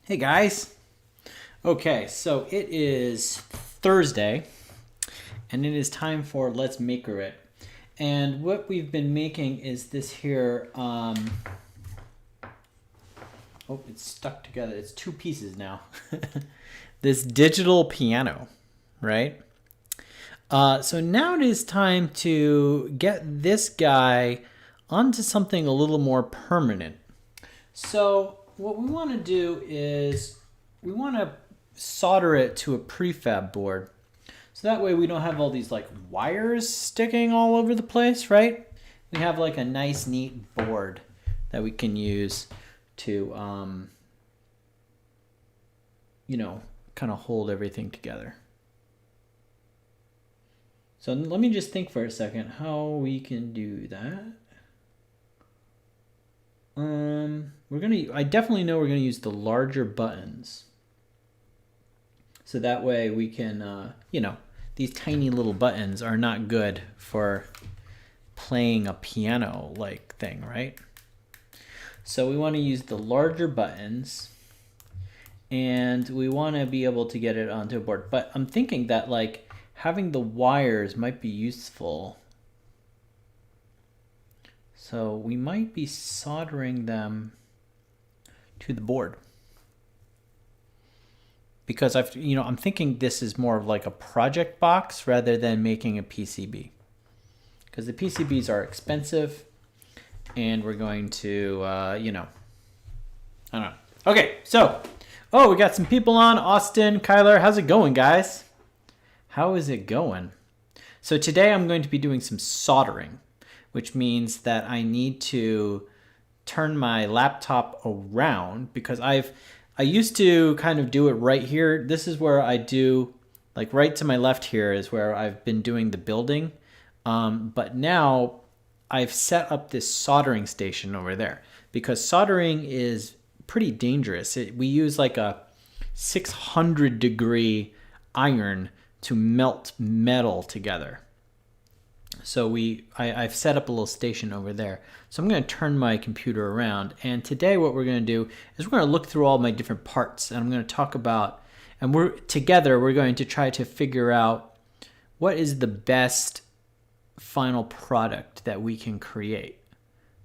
Hey guys. Okay, so it is Thursday and it is time for Let's Maker It. And what we've been making is this here, oh, it's stuck together. It's two pieces now. This digital piano, right? So now it is time to get this guy onto something a little more permanent. So what we want to do is we want to solder it to a prefab board. So that way we don't have all these like wires sticking all over the place, right? We have like a nice neat board that we can use to, kind of hold everything together. So let me just think for a second how we can do that. I definitely know we're gonna use the larger buttons. So that way we can, these tiny little buttons are not good for playing a piano-like thing, right? So we want to use the larger buttons and we want to be able to get it onto a board. But I'm thinking that like having the wires might be useful. So we might be soldering them to the board. Because I'm thinking this is more of like a project box rather than making a PCB. Because the PCBs are expensive and we're going to, I don't know. Okay, so, we got some people on. Austin, Kyler, how's it going, guys? How is it going? So today I'm going to be doing some soldering, which means that I need to turn my laptop around because I used to kind of do it right here. This is where I do, like right to my left here is where I've been doing the building. But now I've set up this soldering station over there because soldering is pretty dangerous. We use like a 600 degree iron to melt metal together. So I've set up a little station over there. So I'm going to turn my computer around. And today what we're going to do is we're going to look through all my different parts. And I'm going to talk about, and we're going to try to figure out what is the best final product that we can create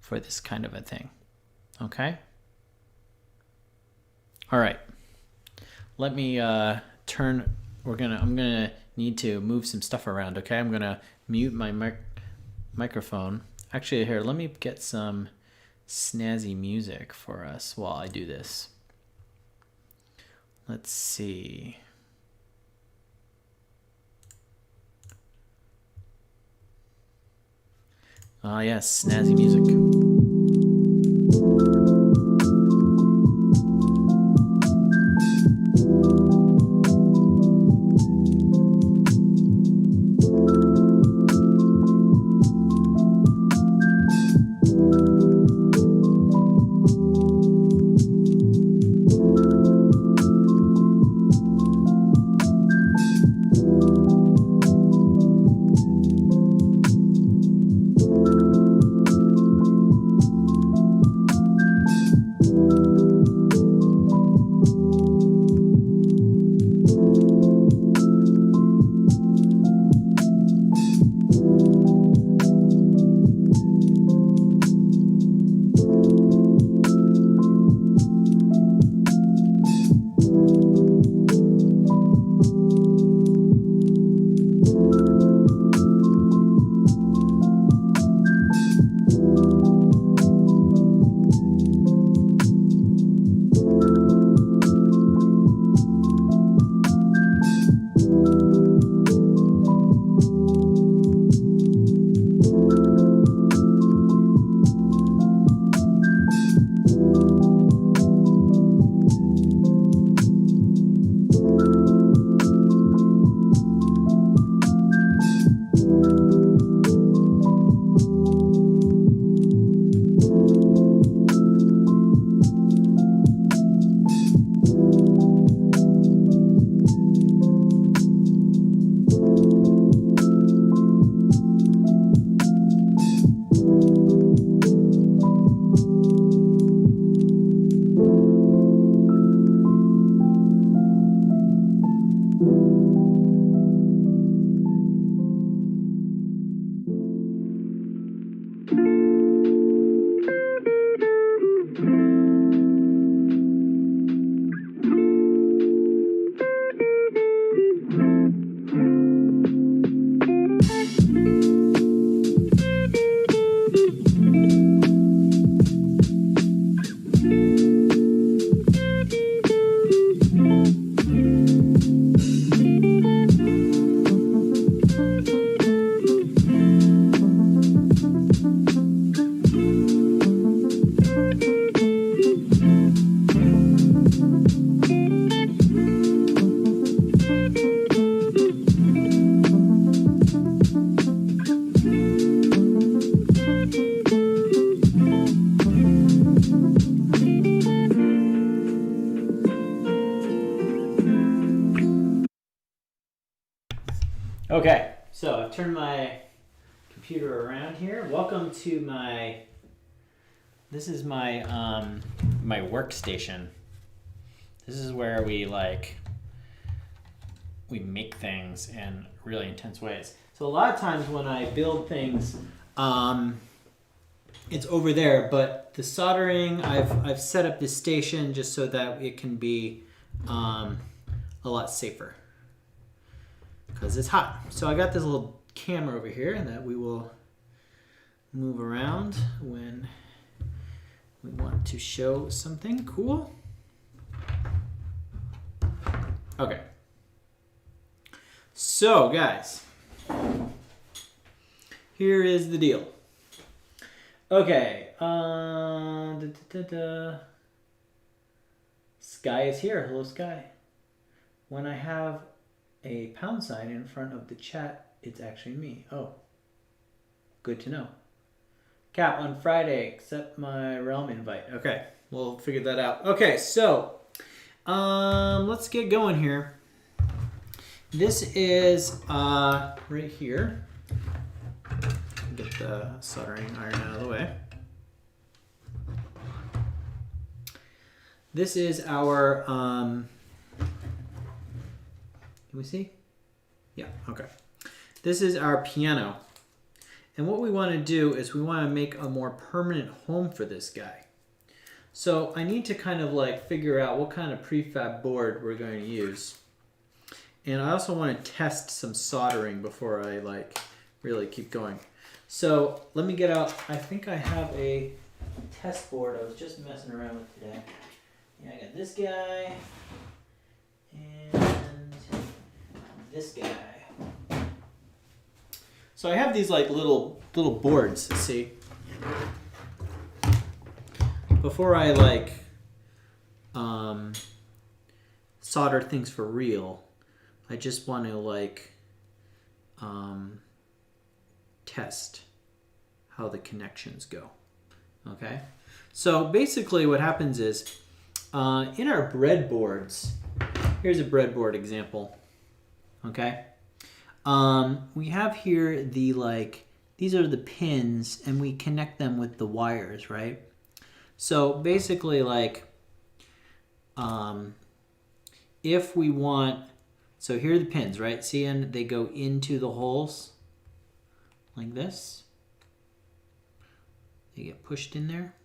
for this kind of a thing. Okay? All right. Let me I'm going to need to move some stuff around, okay? I'm going to mute my microphone. Actually, here, let me get some snazzy music for us while I do this. Let's see. Yes, snazzy music. Okay, so I've turned my computer around here. Welcome to this is my my workstation. This is where we make things in really intense ways. So a lot of times when I build things, it's over there, but the soldering, I've set up this station just so that it can be a lot safer because it's hot. So I got this little camera over here that we will move around when we want to show something cool. Okay. So guys, here is the deal. Okay, Sky is here. Hello, Sky. When I have a pound sign in front of the chat, it's actually me. Oh, good to know. Cap, on Friday, accept my Realm invite. Okay, we'll figure that out. Okay, so let's get going here. This is right here. Get the soldering iron out of the way. This is our, can we see? Yeah, okay. This is our piano. And what we want to do is we want to make a more permanent home for this guy. So I need to kind of like figure out what kind of prefab board we're going to use. And I also want to test some soldering before I like really keep going. So let me get out, I think I have a test board I was just messing around with today. Yeah, I got this guy and this guy. So I have these like little boards, see? Before I like solder things for real, I just want to like test how the connections go. Okay, so basically what happens is in our breadboards, here's a breadboard example. Okay, we have here these are the pins and we connect them with the wires, right? So basically if we want, so here are the pins, right? See, and they go into the holes like this. They get pushed in there.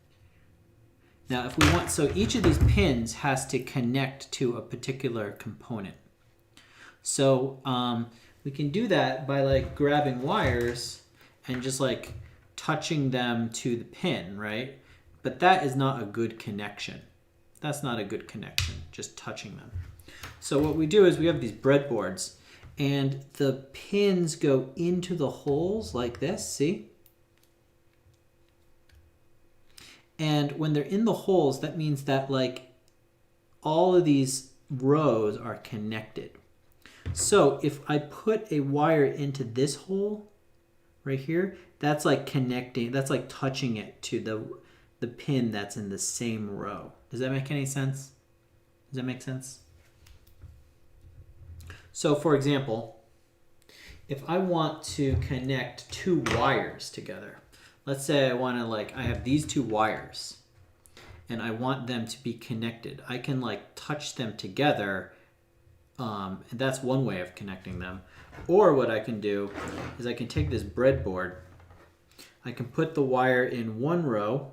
Now if we want, so each of these pins has to connect to a particular component. So we can do that by like grabbing wires and just like touching them to the pin, right? But that is not a good connection. That's not a good connection, just touching them. So what we do is we have these breadboards and the pins go into the holes like this, see? And when they're in the holes, that means that like all of these rows are connected. So if I put a wire into this hole right here, that's like connecting, that's like touching it to the pin that's in the same row. Does that make any sense? Does that make sense? So for example, if I want to connect two wires together, let's say I want to I have these two wires and I want them to be connected. I can like touch them together. And that's one way of connecting them. Or what I can do is I can take this breadboard, I can put the wire in one row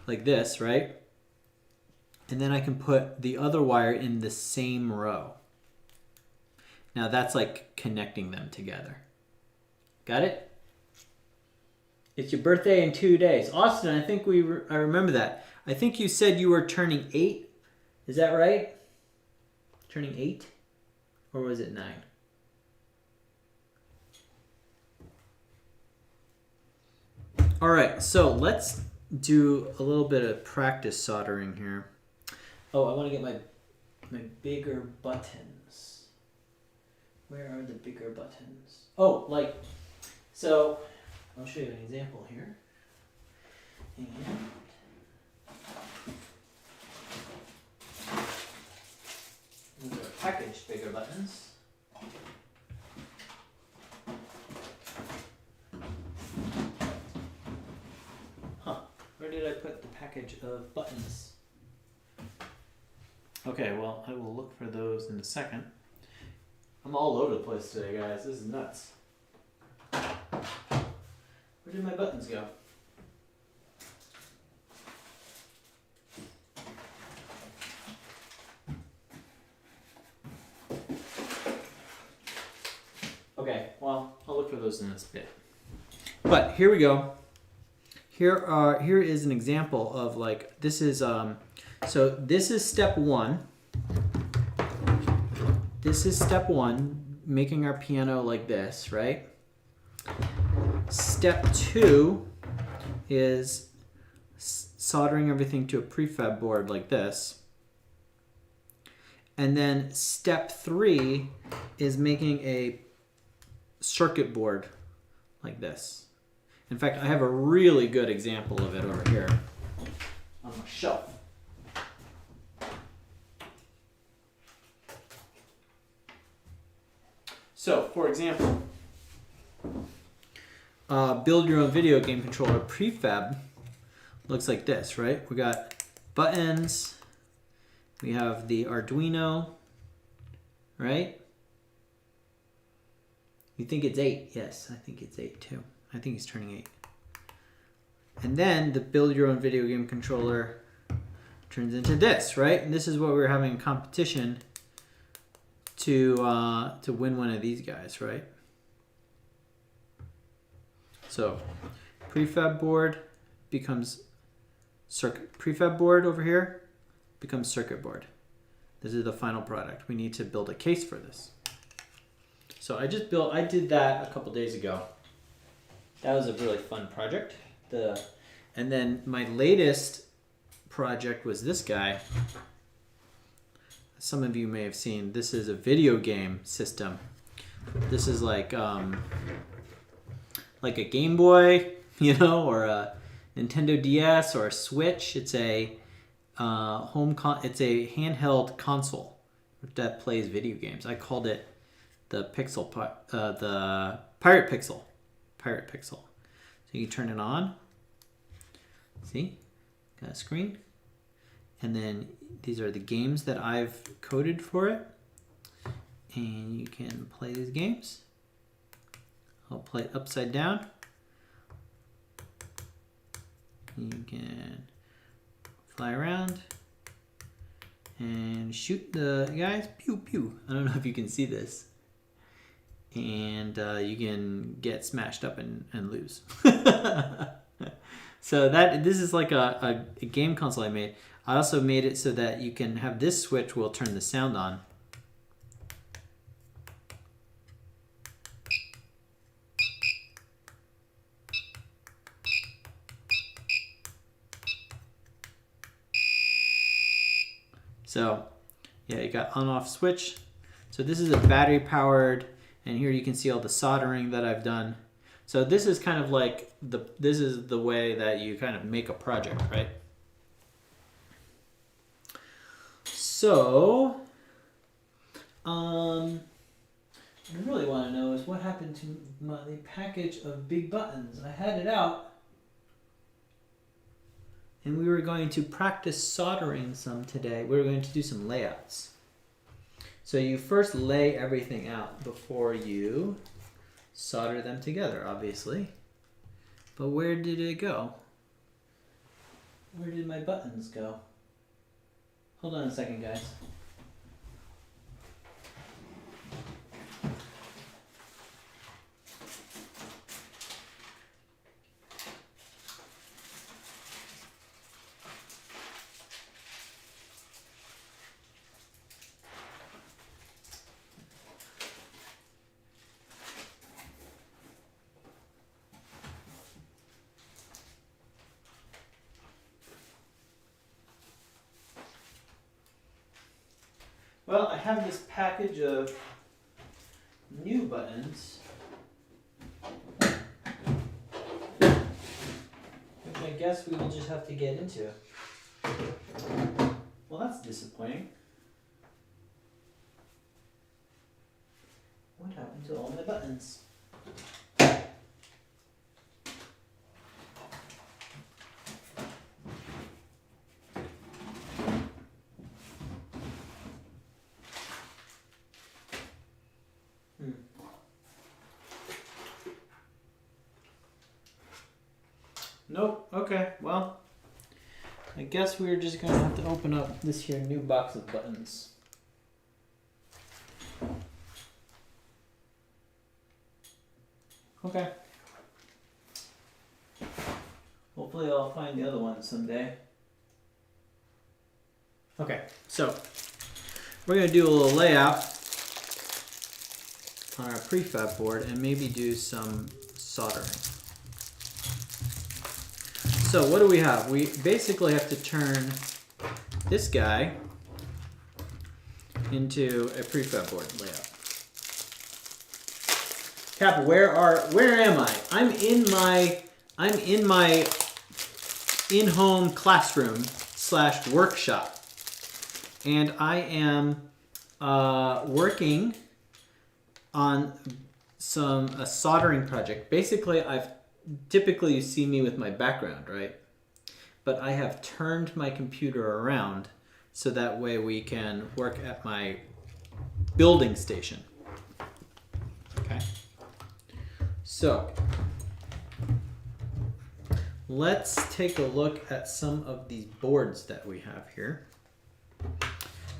like this, right? And then I can put the other wire in the same row. Now that's like connecting them together. Got it? It's your birthday in 2 days. Austin, I think I remember that. I think you said you were turning 8. Is that right? Turning 8? Or was it 9? All right, so let's do a little bit of practice soldering here. Oh, I want to get my bigger buttons. Where are the bigger buttons? Oh, so I'll show you an example here. And these are packaged bigger buttons. did I put the package of buttons? Okay, well, I will look for those in a second. I'm all over the place today, guys. This is nuts. Where did my buttons go? Okay, well, I'll look for those in this bit. But here we go. Here is an example of like, this is, so this is step one. This is step one, making our piano like this, right? Step two is soldering everything to a prefab board like this. And then step three is making a circuit board like this. In fact, I have a really good example of it over here on my shelf. So, for example, build your own video game controller prefab looks like this, right? We got buttons, we have the Arduino, right? You think it's 8? Yes, I think it's 8 too. I think he's turning 8. And then the build your own video game controller turns into this, right? And this is what we were having a competition to win one of these guys, right? So prefab board becomes circuit. Prefab board over here becomes circuit board. This is the final product. We need to build a case for this. So I did that a couple days ago. That was a really fun project. And then my latest project was this guy. Some of you may have seen, this is a video game system. This is like a Game Boy, or a Nintendo DS or a Switch. It's a it's a handheld console that plays video games. I called it the Pirate Pixel. Pirate Pixel. So you turn it on. See? Got a screen. And then these are the games that I've coded for it. And you can play these games. I'll play it upside down. You can fly around and shoot the guys. Pew, pew. I don't know if you can see this. And you can get smashed up and lose. So this is like a game console I made. I also made it so that you can have this switch will turn the sound on. So yeah, you got on-off switch. So this is a battery powered, and here you can see all the soldering that I've done. So this is kind of like this is the way that you kind of make a project, right? So, what I really want to know is what happened to the package of big buttons. I had it out, and we were going to practice soldering some today. We were going to do some layouts. So you first lay everything out before you solder them together, obviously. But where did it go? Where did my buttons go? Hold on a second, guys. Well, I have this package of new buttons, which I guess we will just have to get into. Well, that's disappointing. What happened to all my buttons? Nope. Okay. Well, I guess we're just gonna have to open up this here new box of buttons. Okay. Hopefully I'll find the other one someday. Okay, so we're gonna do a little layout on our prefab board and maybe do some soldering. So what do we have? We basically have to turn this guy into a prefab board layout. Kappa, where am I? I'm in my in-home classroom / workshop, and I am working on a soldering project. Basically, typically you see me with my background, right? But I have turned my computer around so that way we can work at my building station. Okay. So let's take a look at some of these boards that we have here.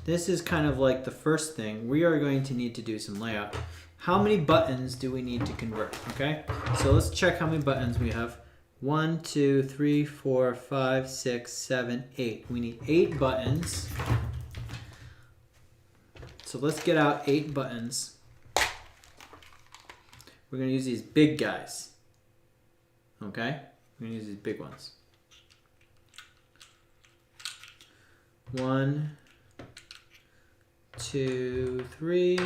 This is kind of like the first thing. We are going to need to do some layout. How many buttons do we need to convert? Okay, so let's check how many buttons we have. 1, 2, 3, 4, 5, 6, 7, 8. We need 8 buttons. So let's get out 8 buttons. We're going to use these big guys. Okay? We're going to use these big ones. 1, 2, 3.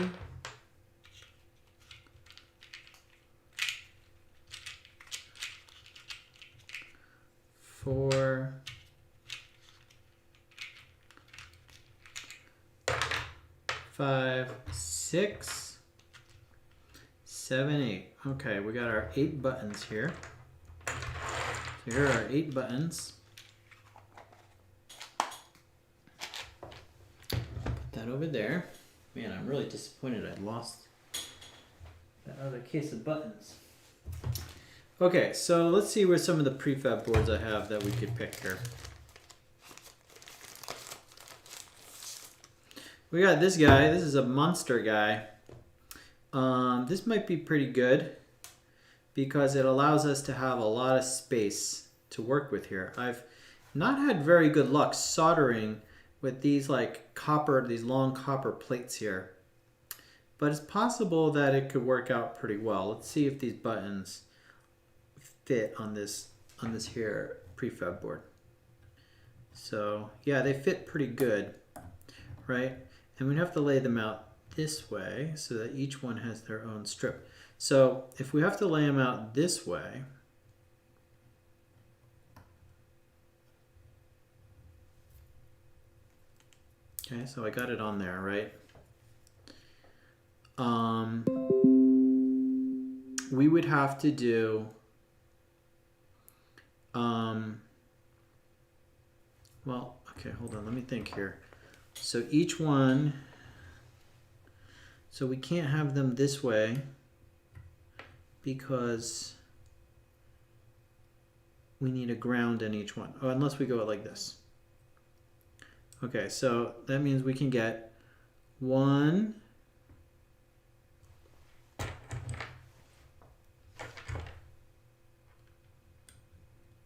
4, 5, 6, 7, 8. Okay, we got our 8 buttons here. So here are our 8 buttons. Put that over there. Man, I'm really disappointed I lost that other case of buttons. Okay, so let's see where some of the prefab boards I have that we could pick here. We got this guy. This is a monster guy. This might be pretty good because it allows us to have a lot of space to work with here. I've not had very good luck soldering with these these long copper plates here. But it's possible that it could work out pretty well. Let's see if these buttons fit on this here prefab board. So yeah, they fit pretty good, right? And we'd have to lay them out this way so that each one has their own strip. So if we have to lay them out this way, okay, so I got it on there, right? We would have to do well, okay, hold on, let me think here. So each one, so we can't have them this way because we need a ground in each one. Oh, unless we go it like this. Okay, so that means we can get 1,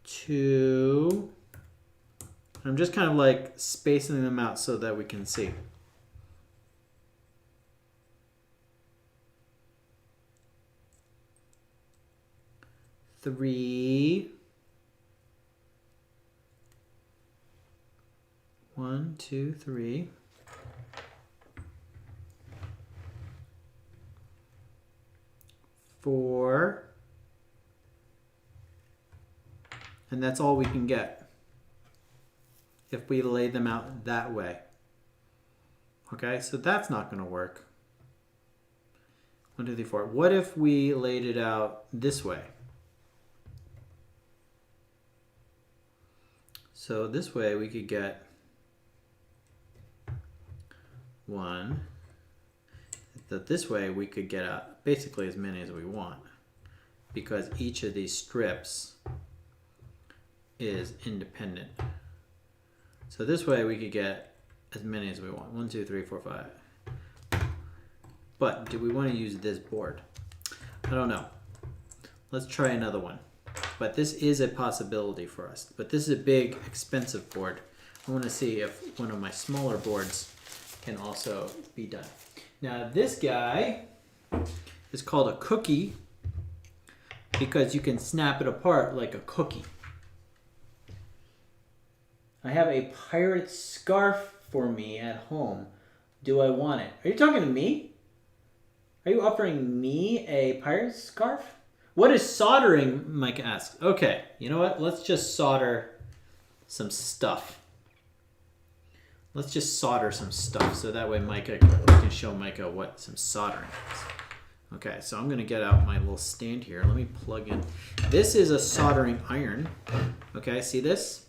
2. I'm just kind of like spacing them out so that we can see. 3. 1, 2, 3. 4. And that's all we can get if we lay them out that way. Okay, so that's not going to work. 1, 2, 3, 4. What if we laid it out this way? So this way we could get 1. That this way we could get out basically as many as we want because each of these strips is independent. So this way we could get as many as we want. 1, 2, 3, 4, 5. But do we want to use this board? I don't know. Let's try another one. But this is a possibility for us. But this is a big, expensive board. I want to see if one of my smaller boards can also be done. Now this guy is called a cookie because you can snap it apart like a cookie. I have a pirate scarf for me at home. Do I want it? Are you talking to me? Are you offering me a pirate scarf? What is soldering? Mike asks. Okay, you know what? Let's just solder some stuff. Let's just solder some stuff so that way Micah can show Micah what some soldering is. Okay, so I'm gonna get out my little stand here. Let me plug in. This is a soldering iron. Okay, see this?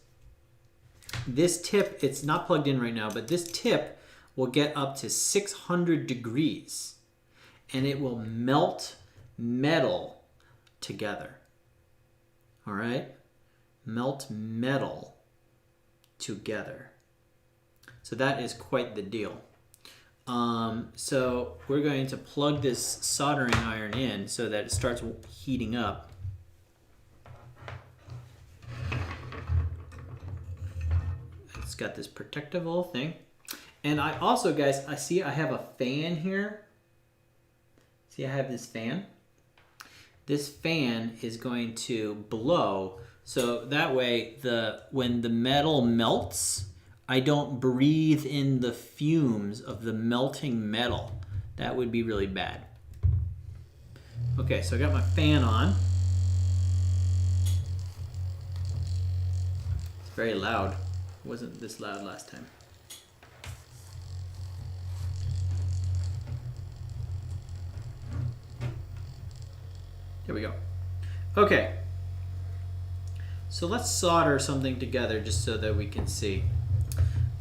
This tip, it's not plugged in right now, but this tip will get up to 600 degrees and it will melt metal together. All right? Melt metal together. So that is quite the deal. So we're going to plug this soldering iron in so that it starts heating up. It's got this protective little thing. And I also, guys, I have a fan here. See, I have this fan. This fan is going to blow, so that way when the metal melts, I don't breathe in the fumes of the melting metal. That would be really bad. Okay, so I got my fan on. It's very loud. It wasn't this loud last time. Here we go. Okay. So let's solder something together just so that we can see.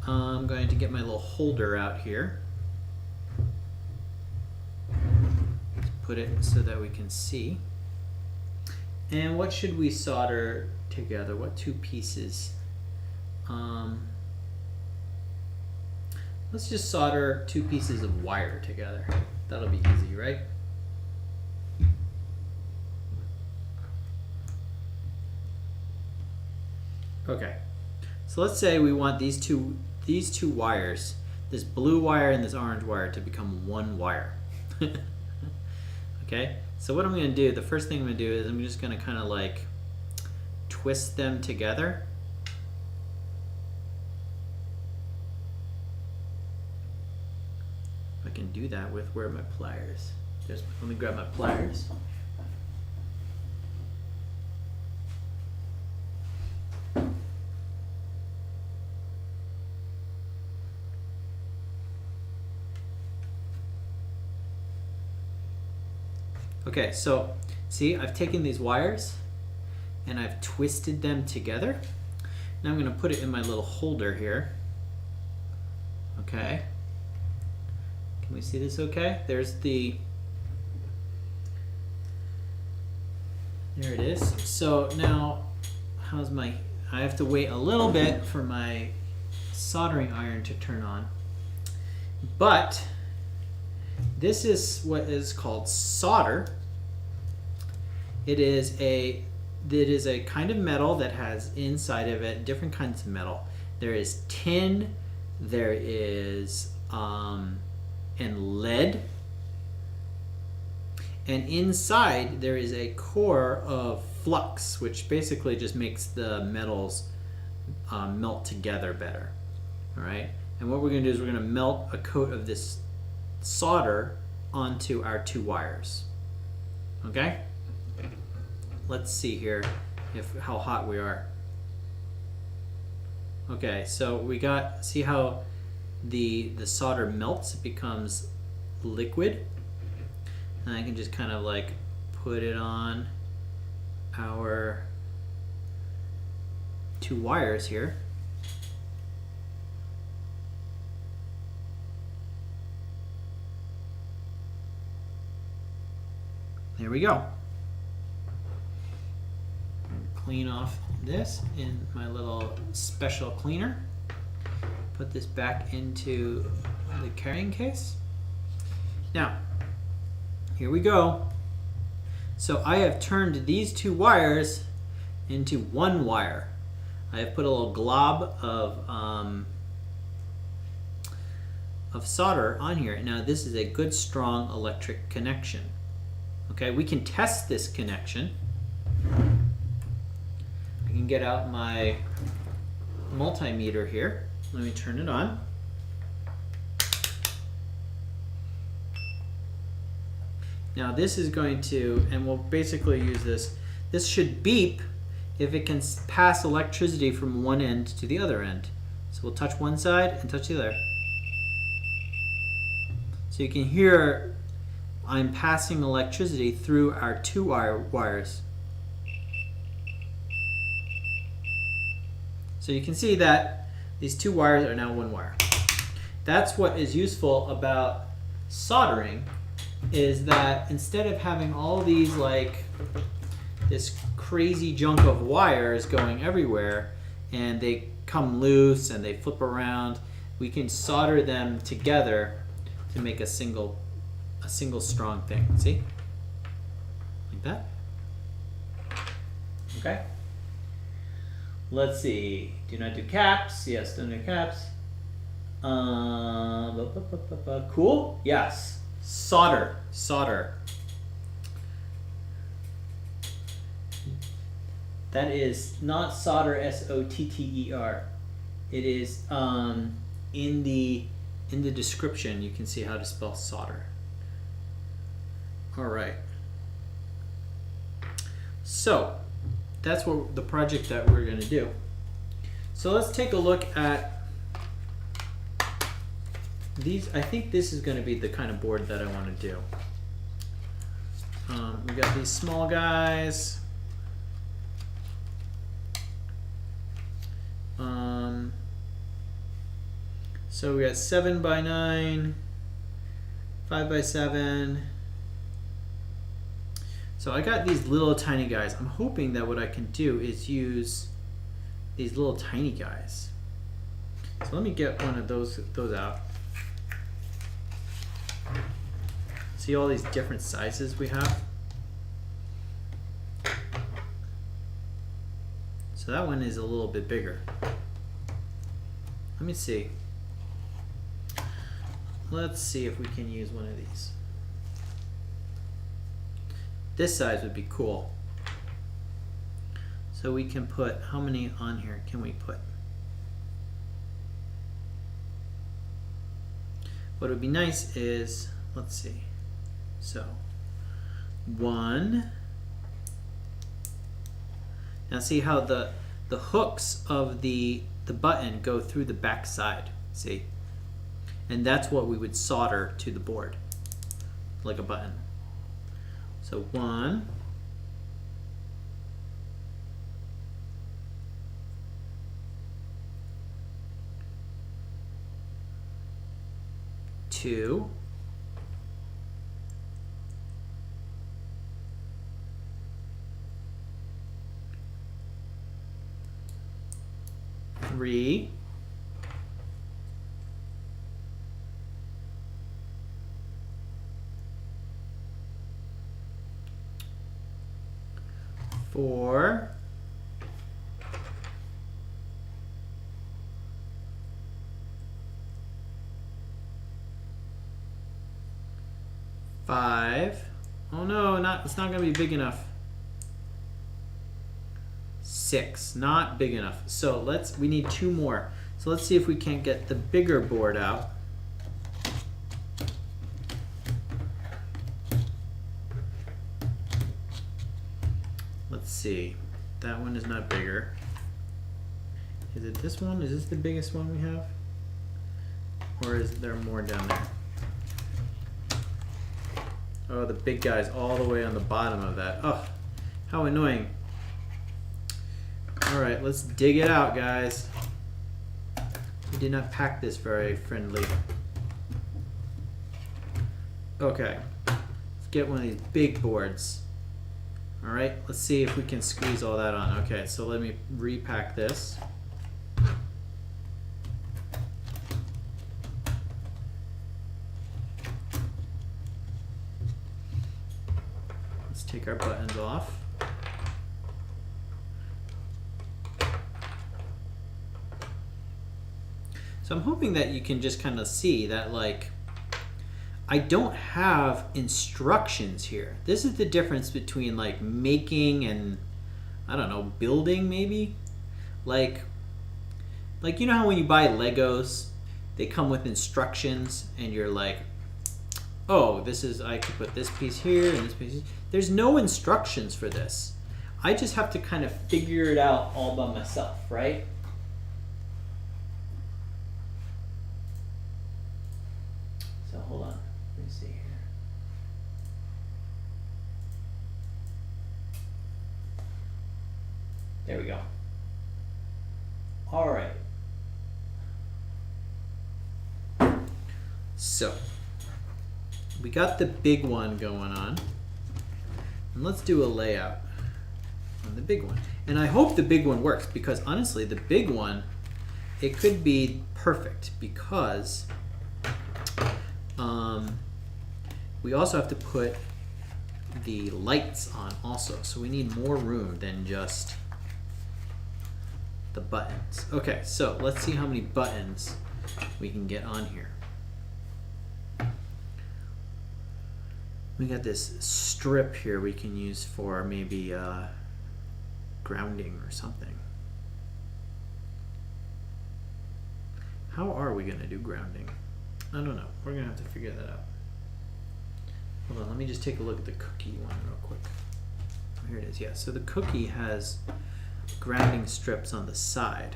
I'm going to get my little holder out here. Let's put it so that we can see. And what should we solder together? What two pieces? Let's just solder two pieces of wire together. That'll be easy, right? Okay, so let's say we want these two wires, this blue wire and this orange wire, to become one wire. Okay, so what I'm going to do, the first thing I'm going to do is I'm just going to kind of like twist them together. If I can do that with, where are my pliers? Let me grab my pliers. Okay, so see, I've taken these wires and I've twisted them together. Now I'm going to put it in my little holder here. Okay. Can we see this okay? There it is. So now, I have to wait a little bit for my soldering iron to turn on. But this is what is called solder. It is a kind of metal that has inside of it different kinds of metal. There is tin, there is and lead, and inside there is a core of flux, which basically just makes the metals melt together better. All right, and what we're going to do is we're going to melt a coat of this solder onto our two wires. Okay, let's see here how hot we are. Okay, so see how the solder melts, it becomes liquid, and I can just kind of like put it on our two wires here. There we go. clean off this in my little special cleaner. Put this back into the carrying case. Now, here we go. So I have turned these two wires into one wire. I have put a little glob of solder on here. Now this is a good strong electric connection. Okay, we can test this connection. I can get out my multimeter here. Let me turn it on. Now this is going to, and we'll basically use this. This should beep if it can pass electricity from one end to the other end. So we'll touch one side and touch the other. So you can hear I'm passing electricity through our two wires. So you can see that these two wires are now one wire. That's what is useful about soldering, is that instead of having all these like this crazy junk of wires going everywhere and they come loose and they flip around, we can solder them together to make a single strong thing. See? Like that. Okay. Let's see. Do not do caps. Yes, don't do caps. Cool? Yes. Solder. That is not solder, S-O-T-T-E-R. It is in the description you can see how to spell solder. All right. So that's what the project that we're going to do. So let's take a look at these. I think this is going to be the kind of board that I want to do. We got these small guys. So we got 7x9, 5x7. So I got these little tiny guys. I'm hoping that what I can do is use these little tiny guys. So let me get one of those out. See all these different sizes we have? So that one is a little bit bigger. Let me see. Let's see if we can use one of these. This size would be cool. So we can put, how many on here can we put? What would be nice is, let's see. So, 1. Now see how the hooks of the button go through the back side, see? And that's what we would solder to the board, like a button. So 1, 2, 3, 4, 5. Oh no, it's not going to be big enough. 6, not big enough. So we need 2 more. So let's see if we can't get the bigger board out. Let's see. That one is not bigger. Is it this one? Is this the biggest one we have? Or is there more down there? Oh, the big guy's all the way on the bottom of that. Oh, how annoying. All right, let's dig it out, guys. We did not pack this very friendly. Okay, let's get one of these big boards. All right, let's see if we can squeeze all that on. Okay, so let me repack this. Let's take our buttons off. So I'm hoping that you can just kind of see that, like, I don't have instructions here. This is the difference between like making and, I don't know, building maybe. Like you know how when you buy Legos, they come with instructions and you're like, oh, this is, I could put this piece here and this piece here. There's no instructions for this. I just have to kind of figure it out all by myself, right? So hold on, let me see here. There we go. All right. So we got the big one going on, and let's do a layout on the big one. And I hope the big one works, because honestly, the big one, it could be perfect, because we also have to put the lights on also, so we need more room than just the buttons. Okay, so let's see how many buttons we can get on here. We got this strip here we can use for maybe grounding or something. How are we gonna do grounding? I don't know. We're gonna have to figure that out. Hold on, let me just take a look at the cookie one real quick. Here it is, yeah. So the cookie has grounding strips on the side.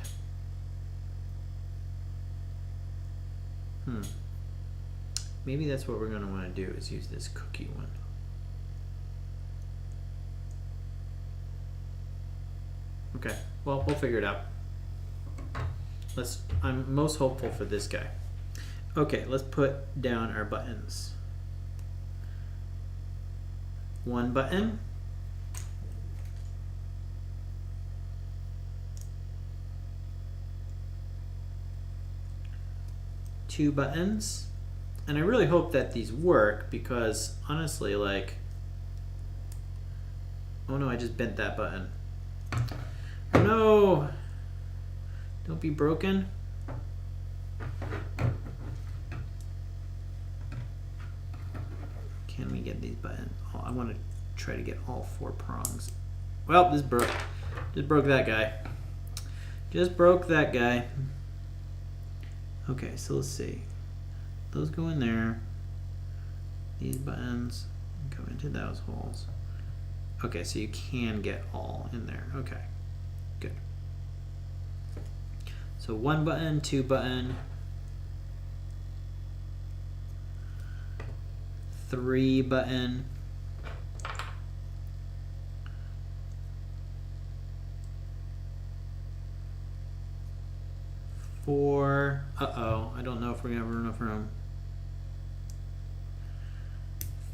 Maybe that's what we're gonna wanna do, is use this cookie one. Okay, well, we'll figure it out. I'm most hopeful for this guy. Okay, let's put down our buttons. One button. Two buttons. And I really hope that these work, because honestly, like, oh no, I just bent that button. Oh no! Don't be broken. Can we get these buttons? Oh, I want to try to get all four prongs. Well, this broke. Just broke that guy. Just broke that guy. Okay, so let's see. Those go in there. These buttons go into those holes. Okay, so you can get all in there. Okay, good. So one button, two button, three button, four. Uh-oh, I don't know if we're gonna have enough room.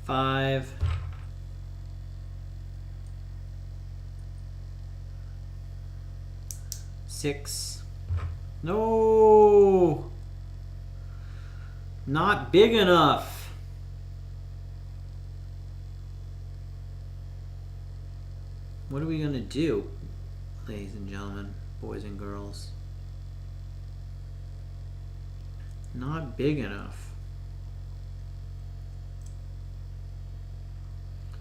5. 6. No! Not big enough. What are we gonna do, ladies and gentlemen, boys and girls? Not big enough.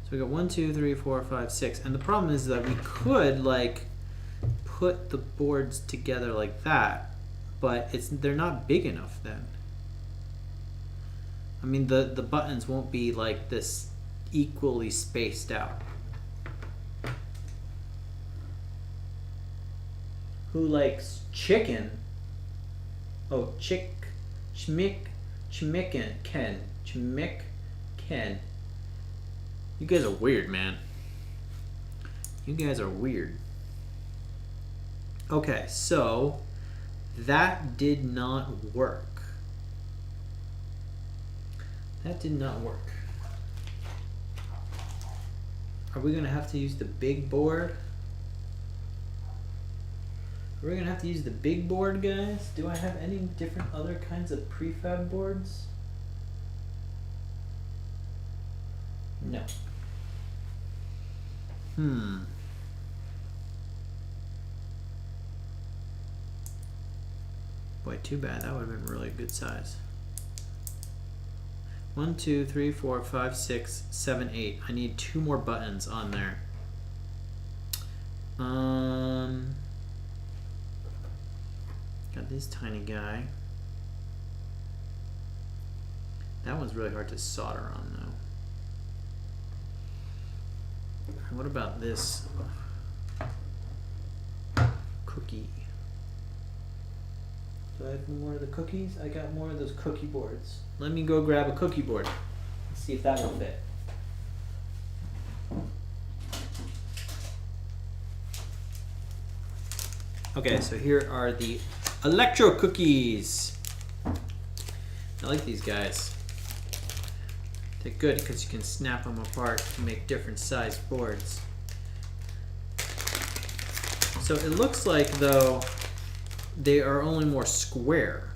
So we got 1, 2, 3, 4, 5, 6. And the problem is that we could like put the boards together like that, but they're not big enough then. I mean, the buttons won't be like this equally spaced out. Who likes chicken? Oh, chmick, Ken. You guys are weird, man. You guys are weird. Okay, so that did not work. That did not work. Are we gonna have to use the big board? Are we gonna have to use the big board, guys? Do I have any different other kinds of prefab boards? No. Boy, too bad. That would have been really a good size. 1, 2, 3, 4, 5, 6, 7, 8. I need 2 more buttons on there. Got this tiny guy. That one's really hard to solder on, though. What about this cookie? Do I have more of the cookies? I got more of those cookie boards. Let me go grab a cookie board. Let's see if that will fit. Okay, so here are the electro cookies. I like these guys. They're good because you can snap them apart to make different sized boards. So it looks like, though, they are only more square.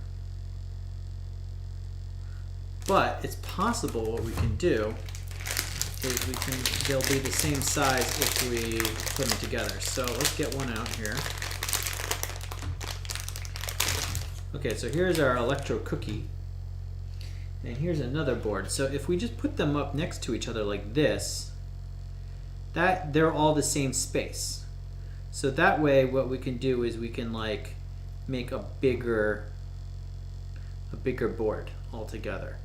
But it's possible what we can do is they'll be the same size if we put them together. So let's get one out here. Okay, so here's our electro cookie. And here's another board. So if we just put them up next to each other like this, they're all the same space. So that way what we can do is we can like make a bigger board altogether.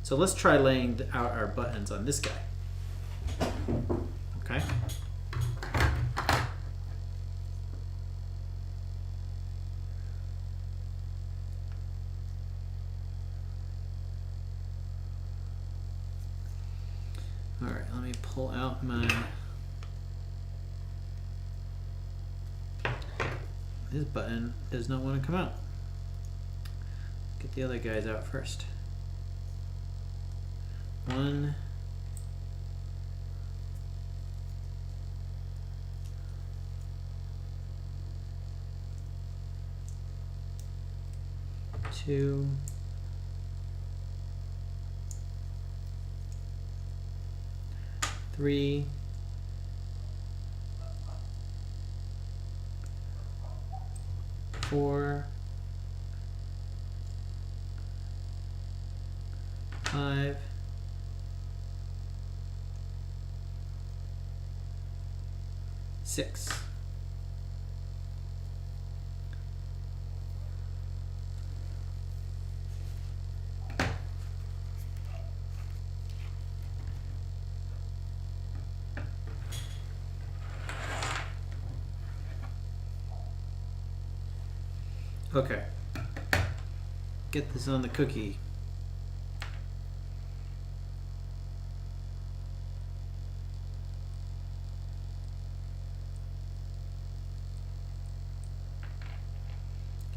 So let's try laying out our buttons on this guy. Okay. All right, let me pull out my, this button does not want to come out. Get the other guys out first. 1, 2, 3, 4, 5, 6. Okay. Get this on the cookie.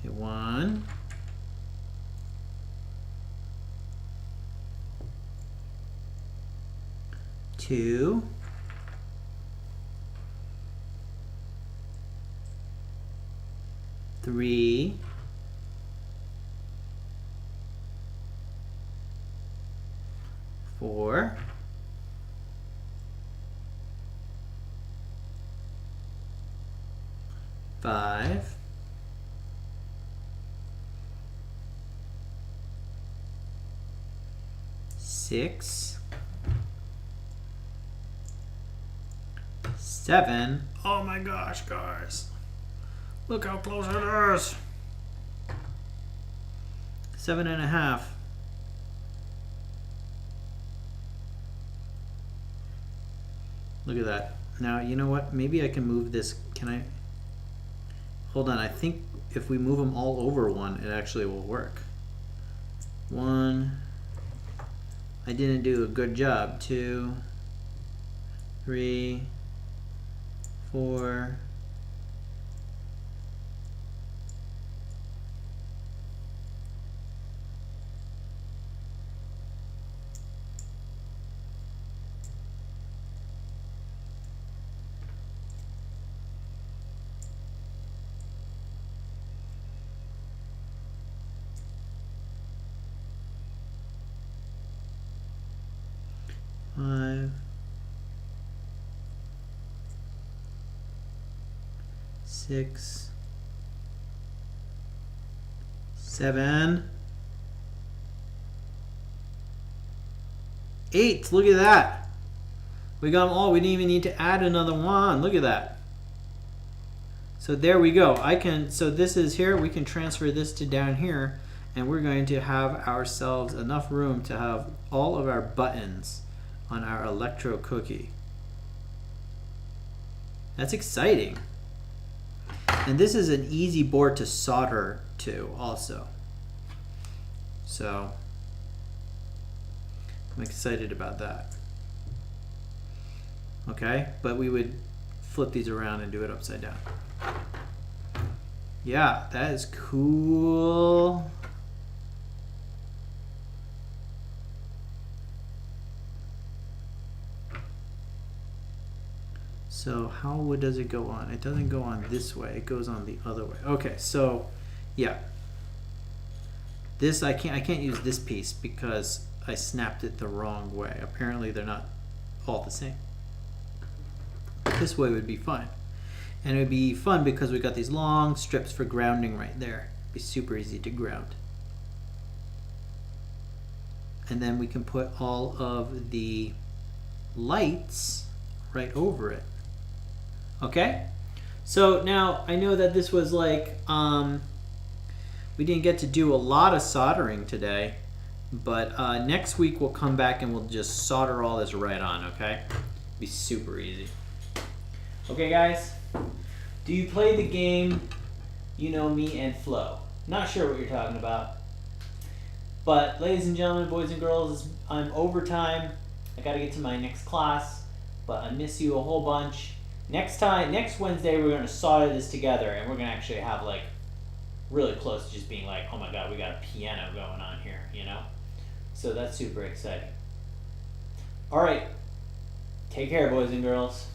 Okay, 1. 2. 3. 4. 5. 6. 7. Oh my gosh, guys. Look how close it is. 7.5. Look at that. Now, you know what? Maybe I can move this. Can I? Hold on. I think if we move them all over one, it actually will work. 1. I didn't do a good job. 2, 3, 4, 5, 6, 7, 8. Look at that. We got them all. We didn't even need to add another one. Look at that. So there we go. So this is here. We can transfer this to down here, and we're going to have ourselves enough room to have all of our buttons on our electro cookie. That's exciting. And this is an easy board to solder to also. So I'm excited about that. Okay, but we would flip these around and do it upside down. Yeah, that is cool. So how does it go on? It doesn't go on this way. It goes on the other way. Okay, so yeah. This I can't use this piece because I snapped it the wrong way. Apparently they're not all the same. This way would be fine. And it would be fun because we got these long strips for grounding right there. It'd be super easy to ground. And then we can put all of the lights right over it. Okay? So now I know that this was like, we didn't get to do a lot of soldering today, but next week we'll come back and we'll just solder all this right on, okay? It'll be super easy. Okay guys, do you play the game You Know Me and Flow? Not sure what you're talking about. But ladies and gentlemen, boys and girls, I'm overtime. I gotta get to my next class, but I miss you a whole bunch. Next Wednesday, we're gonna solder this together and we're gonna actually have like really close to just being like, oh my God, we got a piano going on here, you know? So that's super exciting. All right, take care, boys and girls.